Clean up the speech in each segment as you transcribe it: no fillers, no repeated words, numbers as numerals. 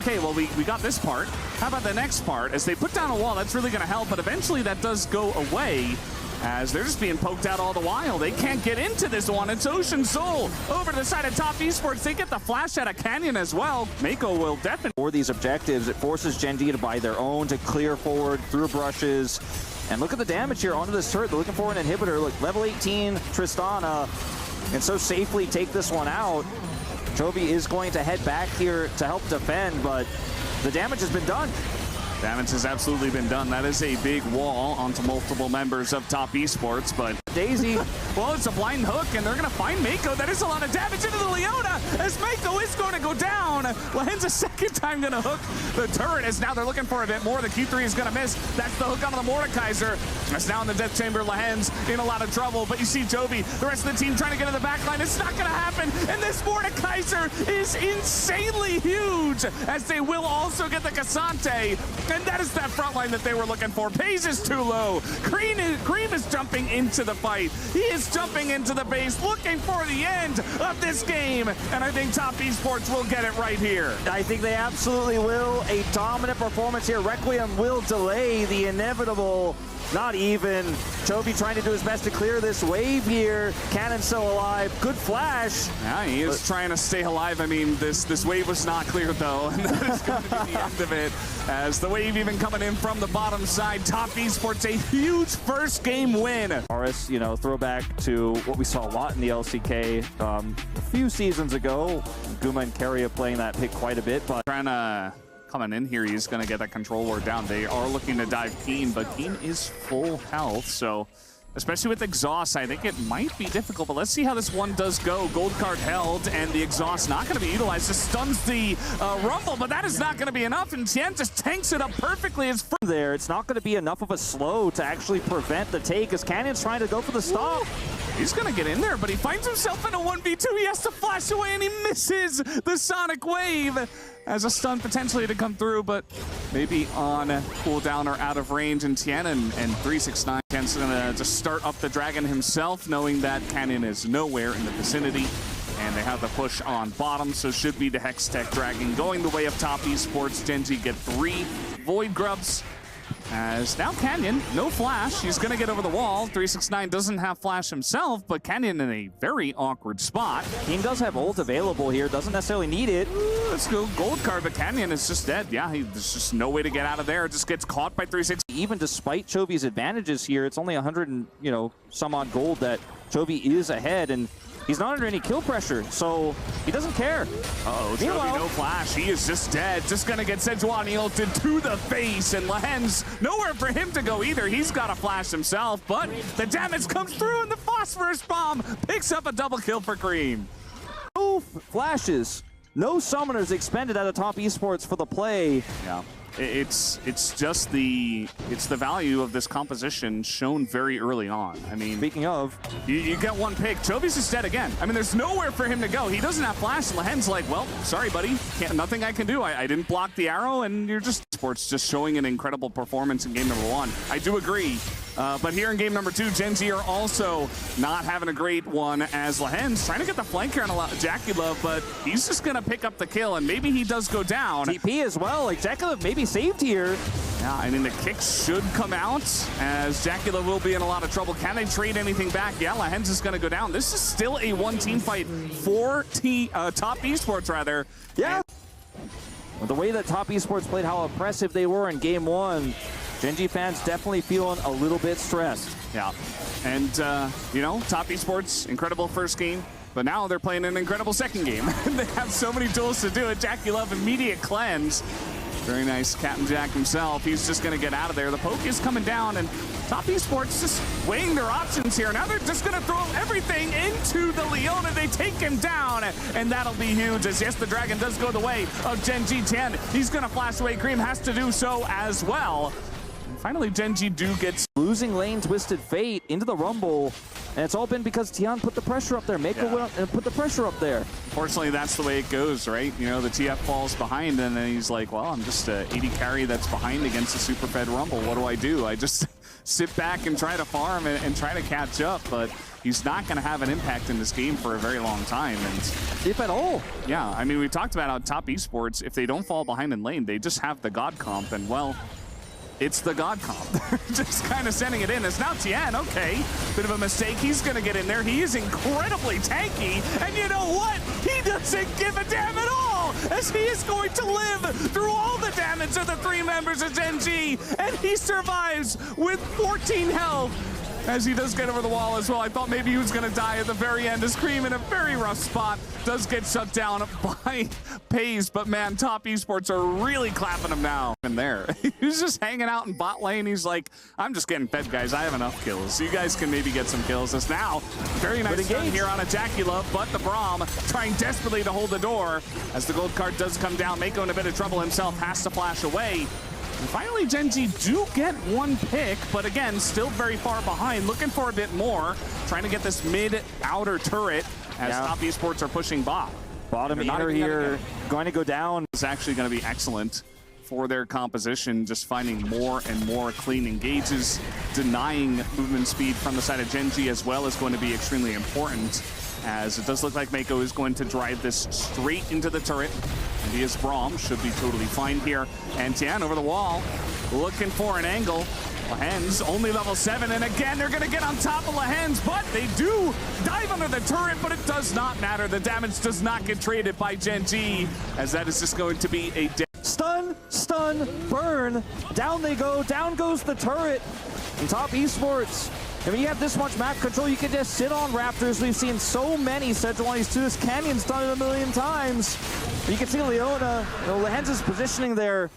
Okay, well, we got this part. How about the next part? As they put down a wall, that's really going to help, but eventually that does go away as they're just being poked out all the while. They can't get into this one. It's Ocean Soul over to the side of Top Esports. They get the flash out of Canyon as well. Mako will definitely... For these objectives, it forces GenG to buy their own, to clear forward through brushes. And look at the damage here onto this turret. They're looking for an inhibitor. Look, level 18 Tristana, and so safely take this one out. Chovy is going to head back here to help defend, but the damage has been done. Damage has absolutely been done. That is a big wall onto multiple members of Top Esports, but Daisy. Well, it's a blind hook, and they're going to find Mako. That is a lot of damage into the Leona, as Mako is going to go down. Lahen's a second time going to hook the turret, as now they're looking for a bit more. The Q3 is going to miss. That's the hook onto the Mordekaiser. That's now in the death chamber. Lahen's in a lot of trouble, but you see Chovy, the rest of the team trying to get in the back line. It's not going to happen, and this Mordekaiser is insanely huge, as they will also get the Cassante, and that is that front line that they were looking for. Paze is too low. Cream is jumping into the fight. He is jumping into the base, looking for the end of this game, and I think Top Esports will get it right here. I think they absolutely will. A dominant performance here. Requiem will delay the inevitable. Not even. Chovy trying to do his best to clear this wave here. Cannon still alive. Good flash. Yeah, he is trying to stay alive. I mean, this wave was not cleared, though, and that is going to be the end of it. As the wave even coming in from the bottom side. Top Esports, a huge first game win. RS, you know, throwback to what we saw a lot in the LCK a few seasons ago. Guma and Keria playing that pick quite a bit, but trying to... Coming in here, he's going to get that control ward down. They are looking to dive Keen, but Keen is full health, so especially with exhaust, I think it might be difficult, but let's see how this one does go. Gold card held, and the exhaust not going to be utilized. Just stuns the Rumble, but that is not going to be enough, and Tien just tanks it up perfectly. It's there. It's not going to be enough of a slow to actually prevent the take, as Canyon's trying to go for the stop. He's going to get in there, but he finds himself in a 1v2. He has to flash away, and he misses the Sonic Wave as a stun potentially to come through, but maybe on cooldown or out of range. And Tien and 369 Tien's going to just start up the Dragon himself, knowing that Canyon is nowhere in the vicinity. And they have the push on bottom, so should be the Hextech Dragon going the way of Top Esports. GenG get 3 Void Grubs. As now Canyon, no flash. He's going to get over the wall. 369 doesn't have flash himself, but Canyon in a very awkward spot. Keen does have ult available here. Doesn't necessarily need it. Let's go gold card, but Canyon is just dead. Yeah, there's just no way to get out of there. It just gets caught by 360. Even despite Chovy's advantages here, it's only 100 and, you know, some odd gold that Chovy is ahead, and he's not under any kill pressure, so he doesn't care. Uh-oh, Chovy no flash. He is just dead. Just gonna get Sejuani ulted to the face, and Lahen's nowhere for him to go either. He's got a flash himself, but the damage comes through, and the Phosphorus Bomb picks up a double kill for Cream. No flashes, no summoners expended out of Top Esports for the play. Yeah. It's just the value of this composition shown very early on. I mean, speaking of, you get one pick. Chovy's just dead again. I mean, there's nowhere for him to go. He doesn't have flash. Lahen's like, well, sorry, buddy. Nothing I can do. I didn't block the arrow, and you're just Sports just showing an incredible performance in game number 1. I do agree. But here in game number 2, GenG are also not having a great one, as Lahen's trying to get the flank here on Jackie Love, but he's just going to pick up the kill, and maybe he does go down. TP as well, like Jackie Love maybe saved here. Yeah, I mean, the kicks should come out, as Jackie Love will be in a lot of trouble. Can they trade anything back? Yeah, Lahen's is going to go down. This is still a one-team fight for Top Esports, rather. Yeah. The way that Top Esports played, how impressive they were in game 1, GenG fans definitely feeling a little bit stressed. Yeah, and you know, Top Esports, incredible first game, but now they're playing an incredible second game. They have so many tools to do it. Jackie Love, immediate cleanse. Very nice, Captain Jack himself. He's just going to get out of there. The poke is coming down, and Top Esports just weighing their options here. Now they're just going to throw everything into the Leona. They take him down, and that'll be huge. As yes, the Dragon does go the way of GenG. Tien. He's going to flash away. Cream has to do so as well. Finally, GenG do get losing lane Twisted Fate into the Rumble, and it's all been because Tian put the pressure up there. Mako went up and put the pressure up there. Fortunately, that's the way it goes, right? You know, the TF falls behind, and then he's like, well, I'm just a 80 carry that's behind against a super fed Rumble. What do? I just sit back and try to farm and try to catch up, but he's not going to have an impact in this game for a very long time. And if at all. Yeah, I mean, we talked about on top esports, if they don't fall behind in lane, they just have the God comp, and well, it's the God comp. They're just kind of sending it in. It's now Tian, okay. Bit of a mistake. He's going to get in there. He is incredibly tanky. And you know what? He doesn't give a damn at all, as he is going to live through all the damage of the 3 members of GenG. And he survives with 14 health, as he does get over the wall as well. I thought maybe he was going to die at the very end, as Cream in a very rough spot does get shut down by Pays, but man, top esports are really clapping him now. And there, he's just hanging out in bot lane. He's like, I'm just getting fed, guys. I have enough kills. You guys can maybe get some kills. It's now very nice stun here on a Jacula, but the Braum trying desperately to hold the door as the gold card does come down. Mako in a bit of trouble himself, has to flash away. And finally, GenG do get one pick, but again, still very far behind, looking for a bit more, trying to get this mid-outer turret as top esports are pushing bot. Bottom inner here, going to go down. It's actually going to be excellent for their composition, just finding more and more clean engages. Denying movement speed from the side of GenG as well is going to be extremely important, as it does look like Mako is going to drive this straight into the turret. And he is Braum, should be totally fine here. And Tian over the wall, looking for an angle. Lahen's only level 7, and again, they're gonna get on top of Lahen's, but they do dive under the turret, but it does not matter. The damage does not get traded by GenG, as that is just going to be a stun, burn. Down they go, down goes the turret. And top esports, I mean, you have this much map control, you can just sit on Raptors. We've seen so many Sejuani's to this. Canyon's done it a million times. But you can see Leona, Lahen's positioning there.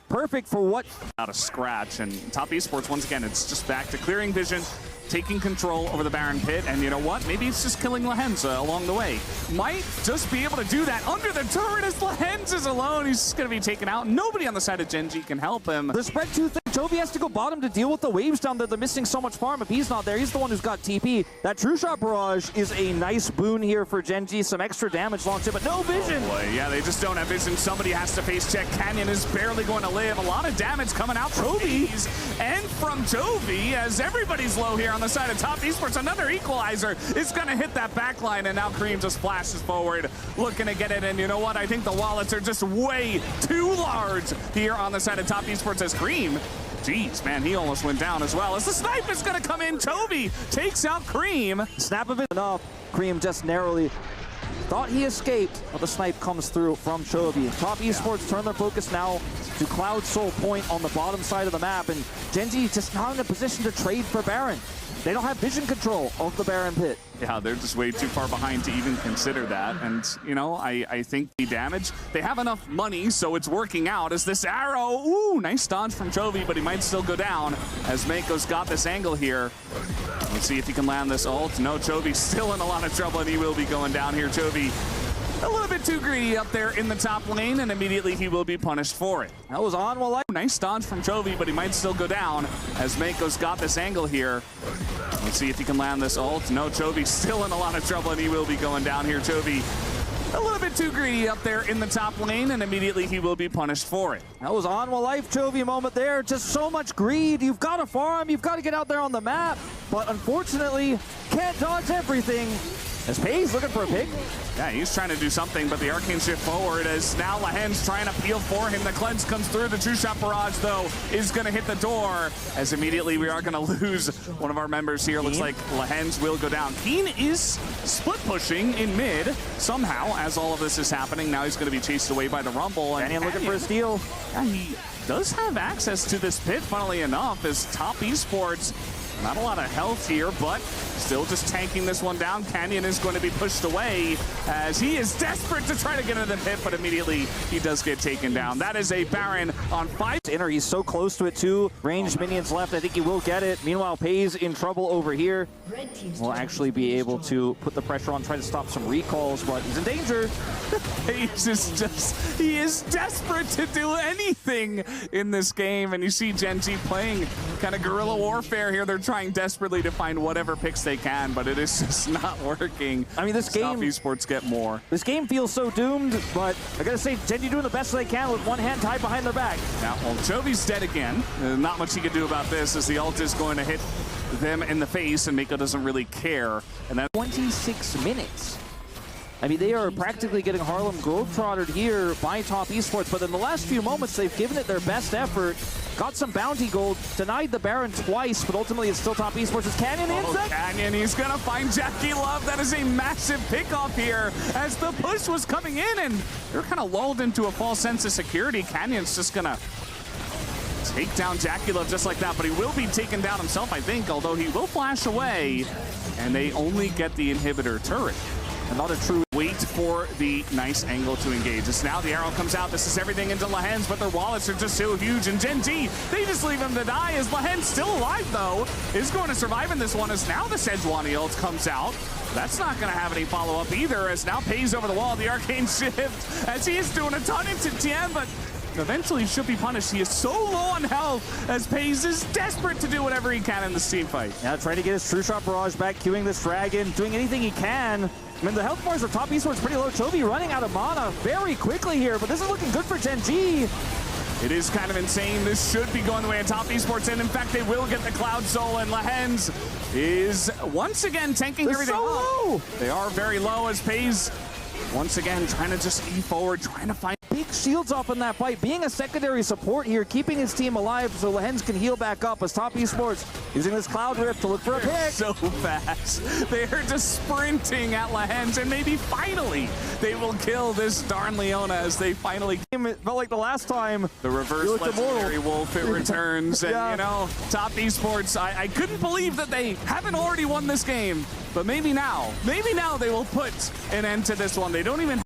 Perfect for what? Out of scratch, and top esports, once again, it's just back to clearing vision, taking control over the Baron pit, and you know what? Maybe it's just killing Lahenza along the way. Might just be able to do that under the turret as Lahenza is alone. He's just going to be taken out. Nobody on the side of GenG can help him. The spread too thick. Chovy has to go bottom to deal with the waves down there. They're missing so much farm. If he's not there, he's the one who's got TP. That True Shot Barrage is a nice boon here for GenG. Some extra damage launched in, but no vision. Oh boy, yeah, they just don't have vision. Somebody has to face check. Canyon is barely going to live. A lot of damage coming out from Chovy and from Chovy, as everybody's low here on the side of top esports. Another equalizer is going to hit that back line, and now Cream just flashes forward, looking to get it. And you know what? I think the wallets are just way too large here on the side of top esports as Cream. Jeez, man, he almost went down as well. As the snipe is going to come in, Chovy takes out Cream. Snap of it enough. Cream just narrowly thought he escaped, but the snipe comes through from Chovy. Top esports turn their focus now to Cloud Soul Point on the bottom side of the map, and GenG just not in a position to trade for Baron. They don't have vision control of the Baron pit. Yeah, they're just way too far behind to even consider that. And, you know, I think the damage, they have enough money, so it's working out as this arrow. Ooh, nice dodge from Chovy, but he might still go down as Mako's got this angle here. Let's see if he can land this ult. No, Chovy's still in a lot of trouble, and he will be going down here. Chovy a little bit too greedy up there in the top lane, and immediately he will be punished for it. That was on while nice dodge from Chovy, but he might still go down as Mako's got this angle here. Let's see if he can land this ult. No, Chovy's still in a lot of trouble, and he will be going down here. Chovy a little bit too greedy up there in the top lane, and immediately he will be punished for it. That was on while life Chovy moment there. Just so much greed. You've got to farm. You've got to get out there on the map. But unfortunately, can't dodge everything. As Pays looking for a pick. Yeah, he's trying to do something, but the arcane shift forward as now Lahen's trying to peel for him. The cleanse comes through. The True Shot Barrage, though, is going to hit the door, as immediately we are going to lose one of our members here. Looks like Lahen's will go down. Keen is split pushing in mid somehow as all of this is happening. Now he's going to be chased away by the Rumble. And looking for a steal. Yeah, he does have access to this pit, funnily enough, as top esports. Not a lot of health here, but still just tanking this one down. Canyon is going to be pushed away as he is desperate to try to get into the pit, but immediately he does get taken down. That is a Baron on 5. Inner, he's so close to it too. Ranged minions left. I think he will get it. Meanwhile, Pays in trouble over here. Will actually be able to put the pressure on, try to stop some recalls, but he's in danger. Pays is just, he is desperate to do anything in this game, and you see GenG playing kind of guerrilla warfare here. They're trying desperately to find whatever picks they can, but it is just not working. I mean, this game, esports get more. This game feels so doomed, but I gotta say, GenG doing the best they can with one hand tied behind their back. Now, well, Chovy's dead again. Not much he can do about this as the ult is going to hit them in the face, and Mako doesn't really care. And then 26 minutes. I mean, they are practically getting Harlem globetrotted here by Top Esports, but in the last few moments, they've given it their best effort. Got some bounty gold, denied the Baron twice, but ultimately it's still Top Esports. Is Canyon insect? Canyon, he's gonna find Jackie Love. That is a massive pickoff here as the push was coming in, and they're kind of lulled into a false sense of security. Canyon's just gonna take down Jackie Love just like that, but he will be taken down himself, I think, although he will flash away, and they only get the inhibitor turret. And not a true wait for the nice angle to engage. As now the arrow comes out. This is everything into Lahens, but their wallets are just so huge. And GenG, they just leave him to die. As Lahens still alive, though, is going to survive in this one. As now the Sejuani ult comes out. That's not going to have any follow-up either. As now Pays over the wall, the arcane shift, as he is doing a ton into Tien, but eventually he should be punished. He is so low on health as Pays is desperate to do whatever he can in this team fight. Yeah, trying to get his True Shot Barrage back, queuing this Dragon, doing anything he can. I mean, the health bars of Top Esports pretty low. Chovy running out of mana very quickly here, but this is looking good for GenG. It is kind of insane. This should be going the way of Top Esports, and in fact, they will get the Cloud Soul, and Lahens is once again tanking everything so low. They are very low as Pays once again trying to just E forward, trying to find big shields off in that fight, being a secondary support here, keeping his team alive so Lahens can heal back up as Top Esports using this Cloud Rift to look for a pick. So fast. They are just sprinting at Lahens, and maybe finally they will kill this darn Leona as they finally... It felt like the last time. The reverse legendary wolf, it returns. And, yeah. you know, Top Esports, I couldn't believe that they haven't already won this game. But maybe now they will put an end to this one. They don't even